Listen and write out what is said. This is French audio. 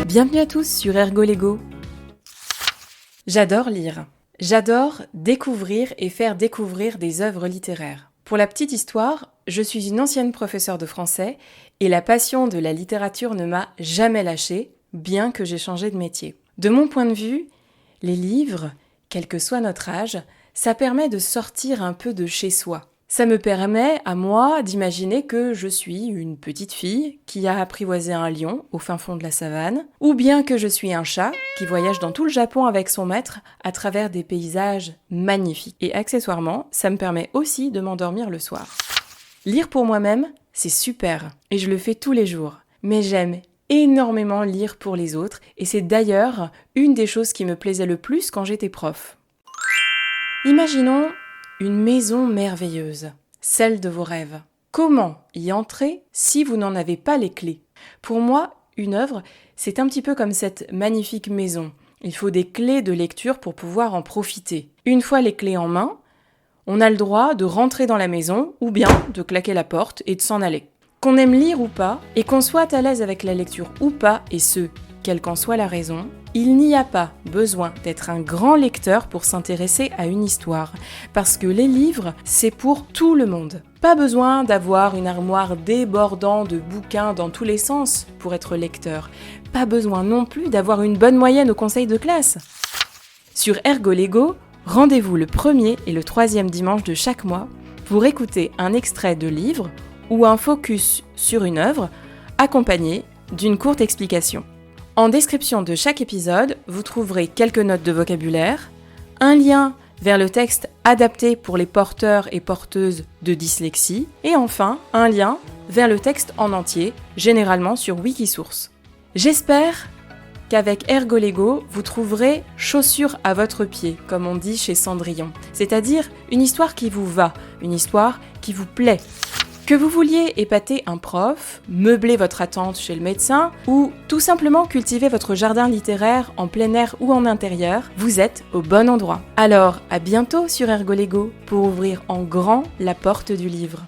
Bienvenue à tous sur Ergo Lego. J'adore lire. J'adore découvrir et faire découvrir des œuvres littéraires. Pour la petite histoire, je suis une ancienne professeure de français et la passion de la littérature ne m'a jamais lâchée, bien que j'ai changé de métier. De mon point de vue, les livres, quel que soit notre âge, ça permet de sortir un peu de chez soi. Ça me permet à moi d'imaginer que je suis une petite fille qui a apprivoisé un lion au fin fond de la savane, ou bien que je suis un chat qui voyage dans tout le Japon avec son maître à travers des paysages magnifiques. Et accessoirement, ça me permet aussi de m'endormir le soir. Lire pour moi-même, c'est super, et je le fais tous les jours. Mais j'aime énormément lire pour les autres, et c'est d'ailleurs une des choses qui me plaisait le plus quand j'étais prof. Imaginons une maison merveilleuse, celle de vos rêves. Comment y entrer si vous n'en avez pas les clés ? Pour moi, une œuvre, c'est un petit peu comme cette magnifique maison. Il faut des clés de lecture pour pouvoir en profiter. Une fois les clés en main, on a le droit de rentrer dans la maison ou bien de claquer la porte et de s'en aller. Qu'on aime lire ou pas, et qu'on soit à l'aise avec la lecture ou pas, et ce, quelle qu'en soit la raison, il n'y a pas besoin d'être un grand lecteur pour s'intéresser à une histoire, parce que les livres, c'est pour tout le monde. Pas besoin d'avoir une armoire débordant de bouquins dans tous les sens pour être lecteur. Pas besoin non plus d'avoir une bonne moyenne au conseil de classe. Sur Ergo Lego, rendez-vous le 1er et le 3e dimanche de chaque mois pour écouter un extrait de livre ou un focus sur une œuvre accompagné d'une courte explication. En description de chaque épisode, vous trouverez quelques notes de vocabulaire, un lien vers le texte adapté pour les porteurs et porteuses de dyslexie, et enfin un lien vers le texte en entier, généralement sur Wikisource. J'espère qu'avec Ergo Lego, vous trouverez chaussure à votre pied, comme on dit chez Cendrillon, c'est-à-dire une histoire qui vous va, une histoire qui vous plaît. Que vous vouliez épater un prof, meubler votre attente chez le médecin ou tout simplement cultiver votre jardin littéraire en plein air ou en intérieur, vous êtes au bon endroit. Alors, à bientôt sur Ergo Lego pour ouvrir en grand la porte du livre.